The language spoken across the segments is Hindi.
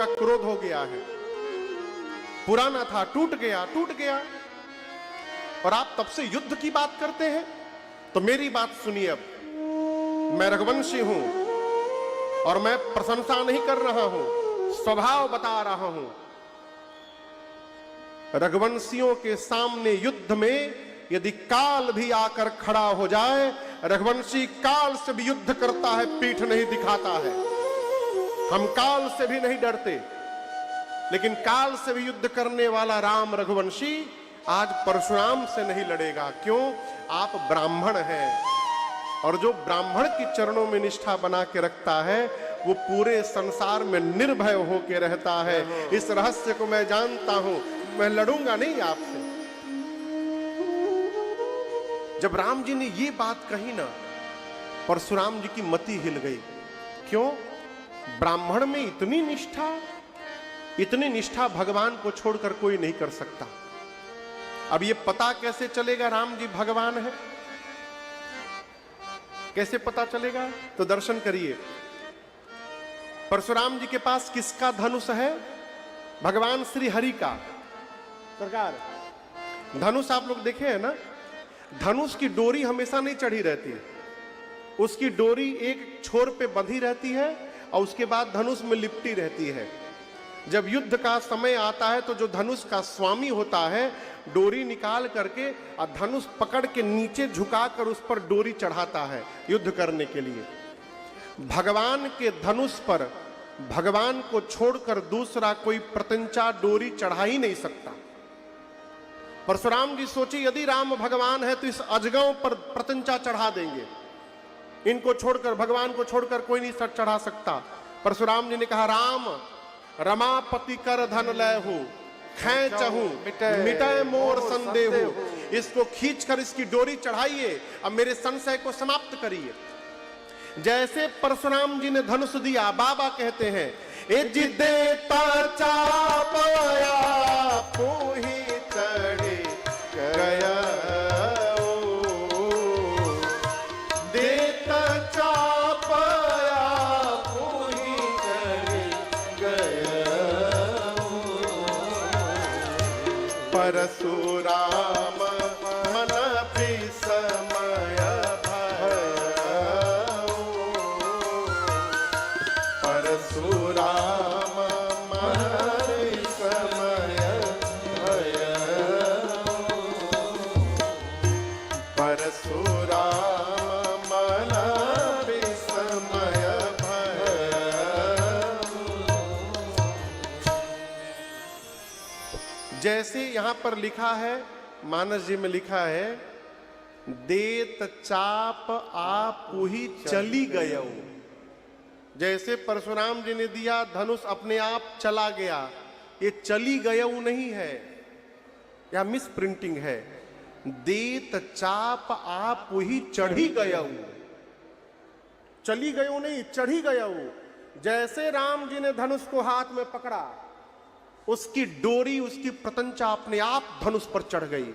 का क्रोध हो गया है, पुराना था, टूट गया। और आप तब से युद्ध की बात करते हैं। तो मेरी बात सुनिए, अब मैं रघुवंशी हूं और मैं प्रशंसा नहीं कर रहा हूं, स्वभाव बता रहा हूं। रघुवंशियों के सामने युद्ध में यदि काल भी आकर खड़ा हो जाए, रघुवंशी काल से भी युद्ध करता है, पीठ नहीं दिखाता है। हम काल से भी नहीं डरते, लेकिन काल से भी युद्ध करने वाला राम रघुवंशी आज परशुराम से नहीं लड़ेगा। क्यों? आप ब्राह्मण हैं, और जो ब्राह्मण की चरणों में निष्ठा बना के रखता है वो पूरे संसार में निर्भय होकर रहता है। इस रहस्य को मैं जानता हूं, मैं लड़ूंगा नहीं आपसे। जब राम जी ने ये बात कही ना, परशुराम जी की मति हिल गई। क्यों? ब्राह्मण में इतनी निष्ठा भगवान को छोड़कर कोई नहीं कर सकता। अब ये पता कैसे चलेगा राम जी भगवान है? कैसे पता चलेगा? तो दर्शन करिए। परशुराम जी के पास किसका धनुष है? भगवान श्री हरि का। सरकार, धनुष आप लोग देखे हैं ना, धनुष की डोरी हमेशा नहीं चढ़ी रहती है। उसकी डोरी एक छोर पे बंधी रहती है और उसके बाद धनुष में लिपटी रहती है। जब युद्ध का समय आता है तो जो धनुष का स्वामी होता है डोरी निकाल करके और धनुष पकड़ के नीचे झुकाकर उस पर डोरी चढ़ाता है युद्ध करने के लिए। भगवान के धनुष पर भगवान को छोड़कर दूसरा कोई प्रत्यंचा डोरी चढ़ा ही नहीं सकता। परशुराम जी सोचे यदि राम भगवान है तो इस अजगव पर प्रत्यंचा चढ़ा देंगे, इनको छोड़कर, भगवान को छोड़कर कोई नहीं सर चढ़ा सकता। परशुराम जी ने कहा, राम रमापति कर धन लय हो, खैचहू मिटाए मोर संदेहु। इसको खींचकर इसकी डोरी चढ़ाइए, अब मेरे संशय को समाप्त करिए। जैसे परशुराम जी ने धनुष दिया, बाबा कहते हैं, ए जिदेता चापया पोही चढ़े गया, देता चापया पोही चढ़े गया। परशुराम मन विस्मय परशुराम मन विस्मय भय, परशुराम मन विस्मय भय। जैसे यहां पर लिखा है, मानस जी में लिखा है, देत चाप आप ही चली गयो। जैसे परशुराम जी ने दिया, धनुष अपने आप चला गया। ये चली गयो नहीं है, या मिस प्रिंटिंग है। देत चाप आप ही चढ़ी गयो, चली गयो नहीं, चढ़ी गयो। जैसे राम जी ने धनुष को हाथ में पकड़ा, उसकी डोरी, उसकी प्रत्यंचा अपने आप धनुष पर चढ़ गई।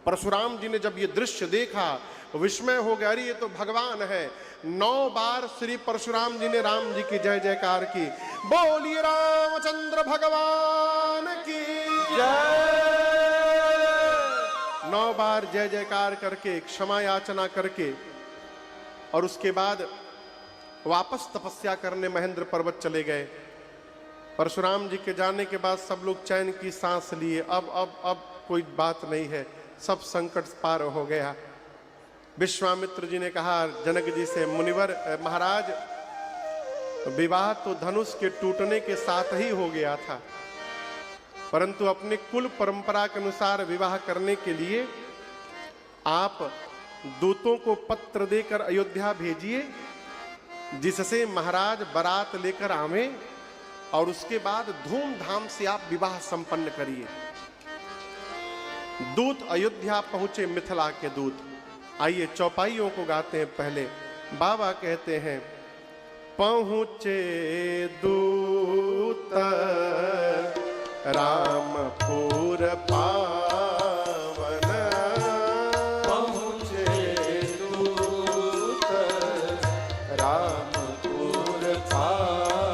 परशुराम जी ने जब ये दृश्य देखा, विस्मय हो गया, अरे ये तो भगवान है। 9 बार श्री परशुराम जी ने राम जी की जय जयकार की। बोलिए रामचंद्र भगवान की जय। 9 बार जय जयकार करके, क्षमा याचना करके, और उसके बाद वापस तपस्या करने महेंद्र पर्वत चले गए। परशुराम जी के जाने के बाद सब लोग चैन की सांस लिए। अब कोई बात नहीं है, सब संकट पार हो गया। विश्वामित्र जी ने कहा जनक जी से, मुनिवर महाराज, विवाह तो धनुष के टूटने के साथ ही हो गया था, परंतु अपने कुल परंपरा के अनुसार विवाह करने के लिए आप दूतों को पत्र देकर अयोध्या भेजिए, जिससे महाराज बारात लेकर आवे और उसके बाद धूमधाम से आप विवाह संपन्न करिए। दूत अयोध्या पहुंचे, मिथिला के दूत। आइए चौपाइयों को गाते हैं। पहले बाबा कहते हैं, पहुंचे दूत रामपुर पावन, पहुंचे दूत रामपुर पावन,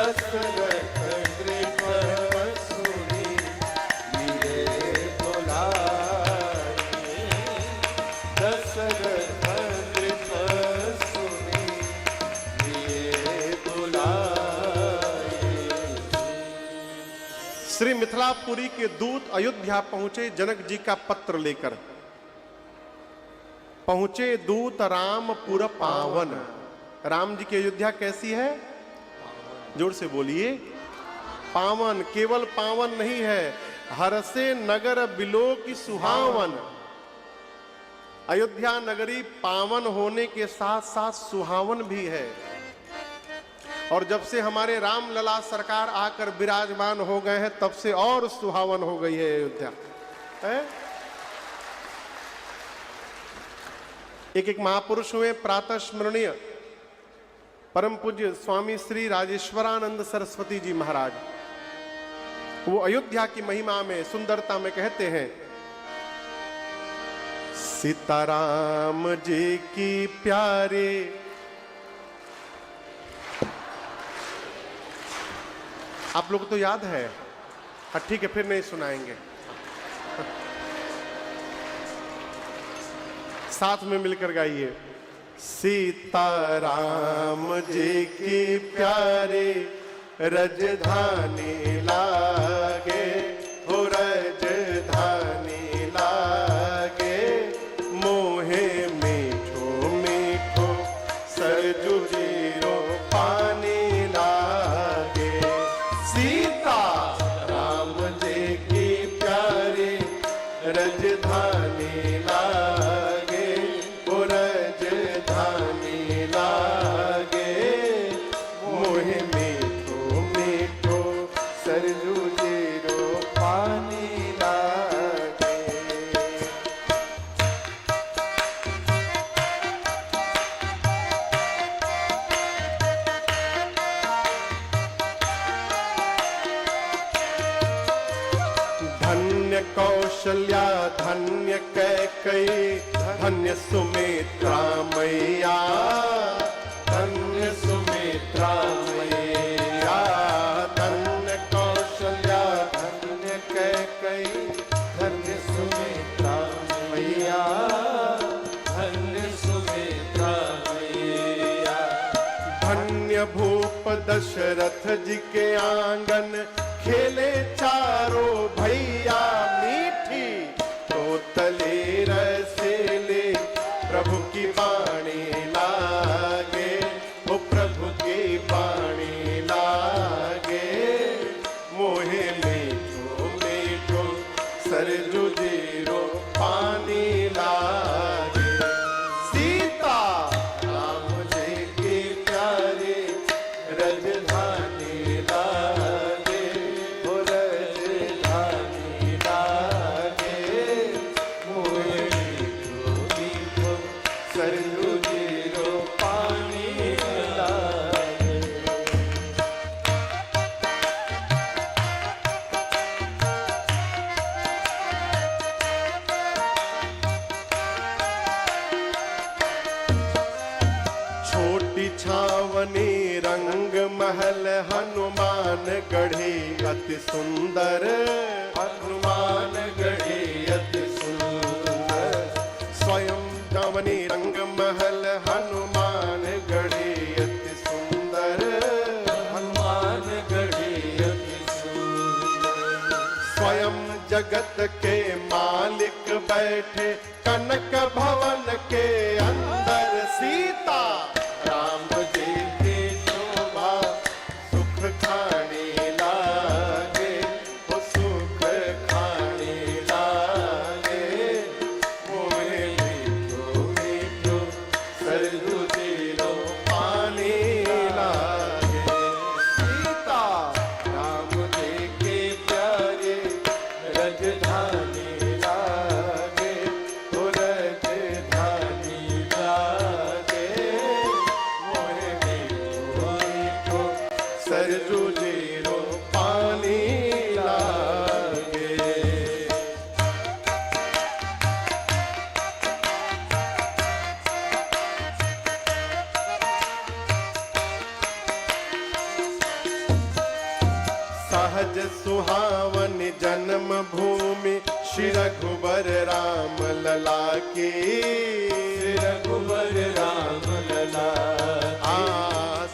दशरथ नृप सुनी लिए दुलारी, दशरथ नृप सुनी लिए दुलारी। श्री मिथिलापुरी के दूत अयोध्या पहुंचे जनक जी का पत्र लेकर। पहुंचे दूत रामपुर पावन। राम जी की अयोध्या कैसी है? जोर से बोलिए, पावन। केवल पावन नहीं है, हरसे नगर बिलो की सुहावन। अयोध्या नगरी पावन होने के साथ साथ सुहावन भी है। और जब से हमारे राम लला सरकार आकर विराजमान हो गए हैं, तब से और सुहावन हो गई है अयोध्या। एक महापुरुष हुए प्रातः स्मरणीय परम पूज्य स्वामी श्री राजेश्वरानंद सरस्वती जी महाराज। वो अयोध्या की महिमा में, सुंदरता में कहते हैं, सीताराम जी की प्यारे आप लोग तो याद है, ठीक है, फिर नहीं सुनाएंगे, साथ में मिलकर गाइए। सीताराम जी की प्यारे रजधानी लागे, हो रजधानी लागे, मोहे मीठो मीठो सरजू जीरो पानी लागे। सीता राम जी की प्यारे रजधानी लागे, हो रजधानी लागे, मोहे मीठो मीठो सरजू जीरो पानी लागे। धन्य कौशल्या धन्य कैकेयी, धन्य सुमित्रा मैया, धन्य सुमित्रा मैया, धन्य कौशल्या धन्य कैकेयी, धन्य सुमित्रा मैया, धन्य सुमित्रा मैया। धन्य भूप दशरथ जी के आंगन, खेले चारों भैया, मीठी तोतली रसीली, प्रभु की वाणी लागे, वो प्रभु की वाणी लागे, मोहे मीठो मीठो सरजू जीरो पानी लागे। सीता राम जी की प्यारी रजधानी लागे, वो रजधानी लागे, मोहे मीठो मीठो सरजू जीरो पानी लागे। छोटी छावनी रंग महल, हनुमान गढ़ी अति सुंदर, हनुमान गढ़ी अति सुंदर। स्वयं छावनी रंग महल, हनुमान गढ़ी अति सुंदर, हनुमान गढ़ी अति सुंदर। स्वयं जगत के मालिक बैठे, कनक भवन के अंदर। सीता राम जी की शोभा, सुख खाने लागे, वो सुख खाने लागे, मोहे मीठो मीठो सरजू जीरो पानी लागे। सीता राम जी की प्यारी रजधानी लागे, हो रजधानी लागे, मोहे मीठो मीठो सरजू जीरो पानी लागे। सहज सुहावन जन्म भूमि श्री रघुबर राम लला की, रघुबर राम लला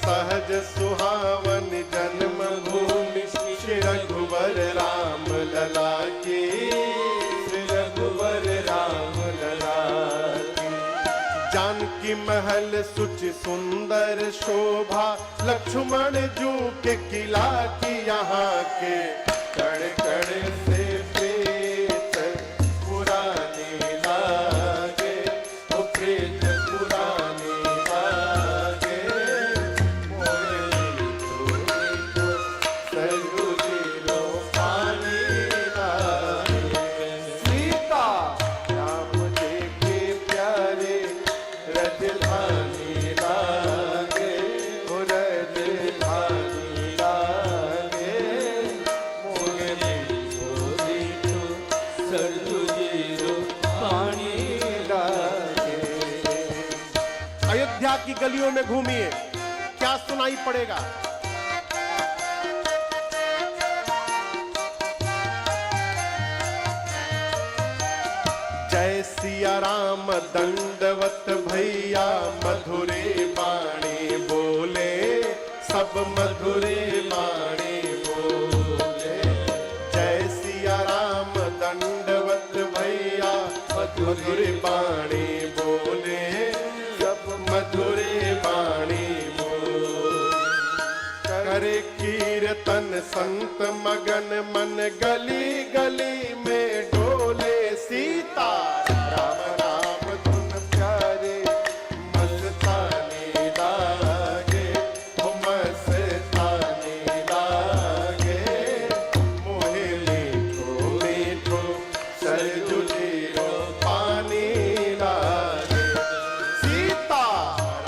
सहज सुहावन जन्म भूमि श्री रघुबर राम लला की, श्री रघुबर राम लला की। जानकी महल सुचि सुंदर शोभा, लक्ष्मण जू के किला की यहाँ के कण कण से प्रेत पुरानी लागे, ओ प्रेत पुरानी लागे, मोरली तो सरगुजिलो पानी लागे। सीता राम जी के प्यारे रजधानी लागे, ओ रजधानी लागे, मोरली तो सरगुजिलो पानी लागे। अयोध्या की गलियों में घूमिए, क्या सुनाई पड़ेगा? जय सिया राम दंडवत भैया, मधुरे बाणी बोले, सब मधुरे बाणी बोले। जय सिया राम दंडवत भैया, मधुरे बाणी बोले, सब मधुरे बाणी बोले। करे कीर्तन संत मगन, मन गली गली में डोले। सीता राम राम धुन प्यारे, मस्तानी लागे, ओ मस्तानी लागे, मोहे मीठो मीठो सरजुजिरो पानी लागे। सीता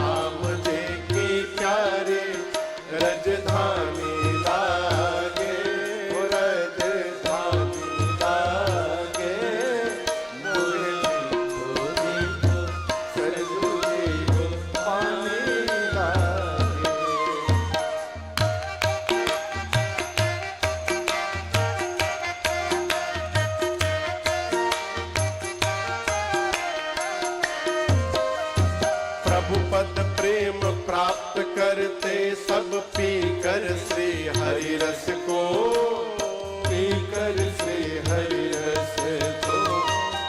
राम जी की प्यारे रजधानी लागे, ओ रजधानी लागे, मोहे मीठो मीठो सरजुजिरो पानी लागे। प्रभु पद प्रेम प्राप्त करते, सब पीकर श्री हरि रस को, पीकर श्री हरि रस को।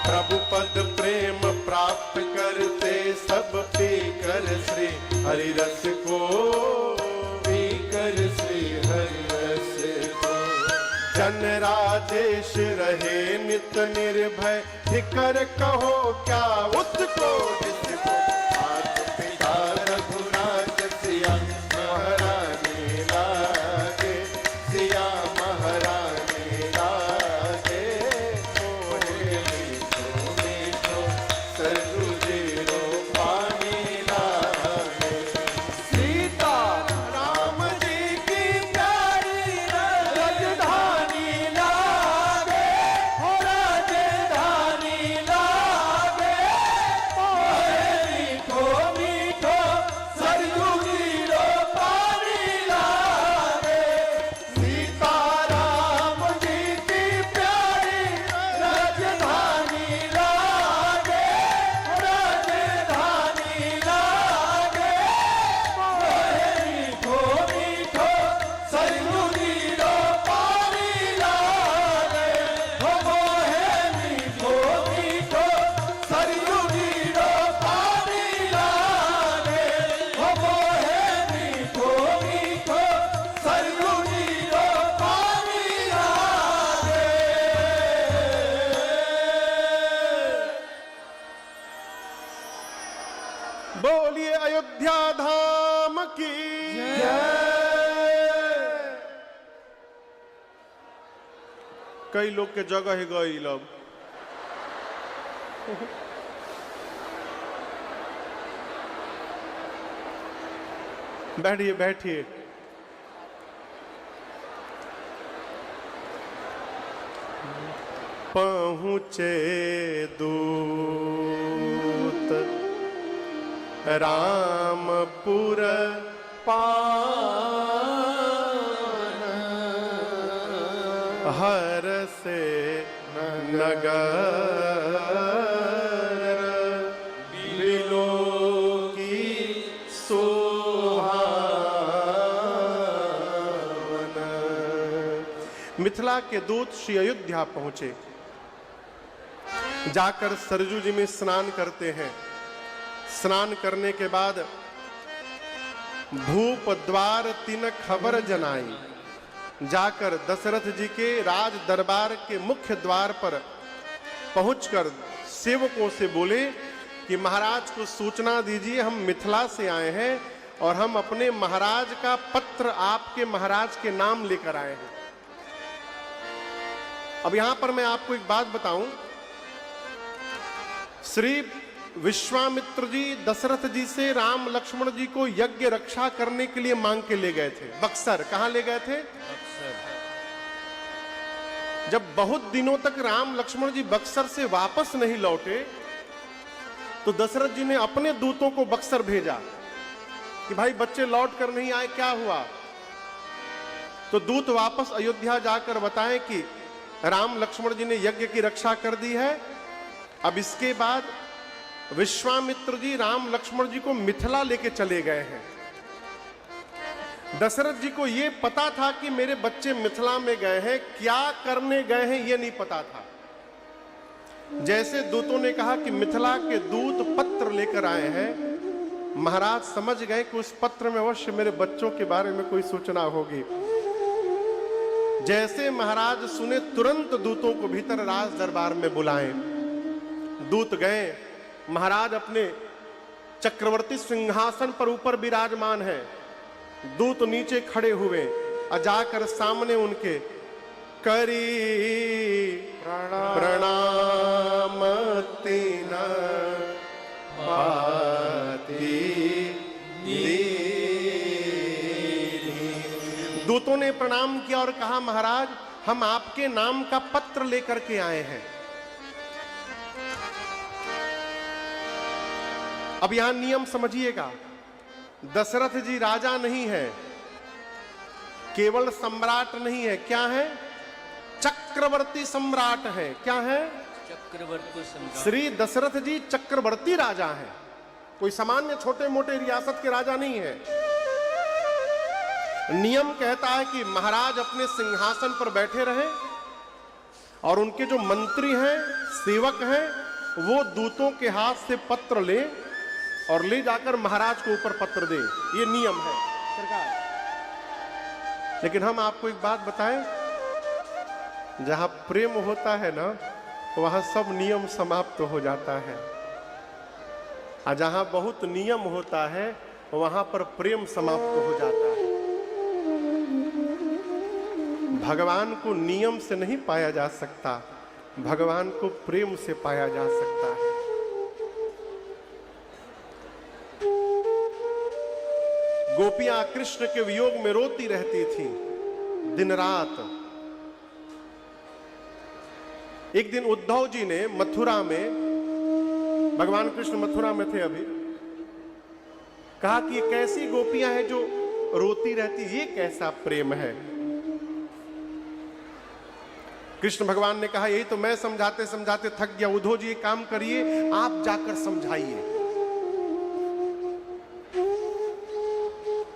प्रभु पद प्रेम प्राप्त करते, सब पीकर श्री हरि रस को, पीकर श्री हरि रस को। जन राजेश रहे नित निर्भय, ठिकर कहो क्या उसको जिसको। हाथ पिता रघुनाथ सिया महारानी लागे, सिया महारानी लागे, मोहे मीठो मीठो सरजुजिरो पानी लागे। सीता राम जी की प्यारी रजधानी लागे, हो राजधानी लागे, मोहे मीठो मीठो सरजुजिरो पानी लागे। सीता राम जी की प्यारी रजधानी लागे, राजधानी लागे, मोहे मीठो मीठो सरजुजिरो पानी लागे, हो मोहे मीठो मीठो सरजुजिरो पानी लागे, हो मोहे मीठो मीठो सरजुजिरो पानी लागे। बोलिए अयोध्या धाम की जय। कई लोग के जगह ही गई लब। बैठिए बैठिए। पहुँचे दूत रामपुर पावन, हर से नगर बिलो की सुहावन। मिथिला के दूत श्री अयोध्या पहुंचे, जाकर सरजू जी में स्नान करते हैं। स्नान करने के बाद भूप द्वार तीन खबर जनाई, जाकर दशरथ जी के राज दरबार के मुख्य द्वार पर पहुंचकर सेवकों से बोले कि महाराज को सूचना दीजिए, हम मिथिला से आए हैं और हम अपने महाराज का पत्र आपके महाराज के नाम लेकर आए हैं। अब यहां पर मैं आपको एक बात बताऊं, श्री विश्वामित्र जी दशरथ जी से राम लक्ष्मण जी को यज्ञ रक्षा करने के लिए मांग के ले गए थे बक्सर। कहां ले गए थे? जब बहुत दिनों तक राम लक्ष्मण जी बक्सर से वापस नहीं लौटे तो दशरथ जी ने अपने दूतों को बक्सर भेजा कि भाई बच्चे लौट कर नहीं आए, क्या हुआ? तो दूत वापस अयोध्या जाकर बताएं कि राम लक्ष्मण जी ने यज्ञ की रक्षा कर दी है। अब इसके बाद विश्वामित्र जी राम लक्ष्मण जी को मिथिला लेके चले गए हैं। दशरथ जी को यह पता था कि मेरे बच्चे मिथिला में गए हैं, क्या करने गए हैं यह नहीं पता था। जैसे दूतों ने कहा कि मिथिला के दूत पत्र लेकर आए हैं, महाराज समझ गए कि उस पत्र में अवश्य मेरे बच्चों के बारे में कोई सूचना होगी। जैसे महाराज सुने, तुरंत दूतों को भीतर राज दरबार में बुलाए। दूत गए, महाराज अपने चक्रवर्ती सिंहासन पर ऊपर विराजमान है। दूत नीचे खड़े हुए और जाकर सामने उनके करी प्रणाम तीन पाती। दूतों ने प्रणाम किया और कहा, महाराज हम आपके नाम का पत्र लेकर के आए हैं। अब यहां नियम समझिएगा, दशरथ जी राजा नहीं है, केवल सम्राट नहीं है, क्या है? चक्रवर्ती सम्राट है। क्या है? चक्रवर्ती सम्राट। श्री दशरथ जी चक्रवर्ती राजा हैं, कोई सामान्य छोटे मोटे रियासत के राजा नहीं है। नियम कहता है कि महाराज अपने सिंहासन पर बैठे रहे और उनके जो मंत्री हैं, सेवक हैं, वो दूतों के हाथ से पत्र ले और ले जाकर महाराज को ऊपर पत्र दे। ये नियम है सरकार। लेकिन हम आपको एक बात बताएं, जहां प्रेम होता है ना, वहां सब नियम समाप्त हो जाता है, और जहां बहुत नियम होता है वहां पर प्रेम समाप्त हो जाता है। भगवान को नियम से नहीं पाया जा सकता, भगवान को प्रेम से पाया जा सकता है। गोपियां कृष्ण के वियोग में रोती रहती थीं दिन रात। एक दिन उद्धव जी ने मथुरा में, भगवान कृष्ण मथुरा में थे अभी, कहा कि ये कैसी गोपियां हैं जो रोती रहती, ये कैसा प्रेम है? कृष्ण भगवान ने कहा, यही तो मैं समझाते समझाते थक गया, उद्धव जी एक काम करिए, आप जाकर समझाइए।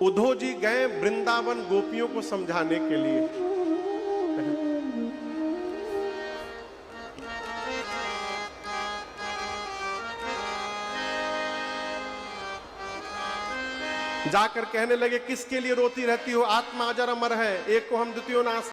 उद्धव जी गए वृंदावन गोपियों को समझाने के लिए। जाकर कहने लगे, किसके लिए रोती रहती हो? आत्मा अजर अमर है, एक को हम द्वितीय नाश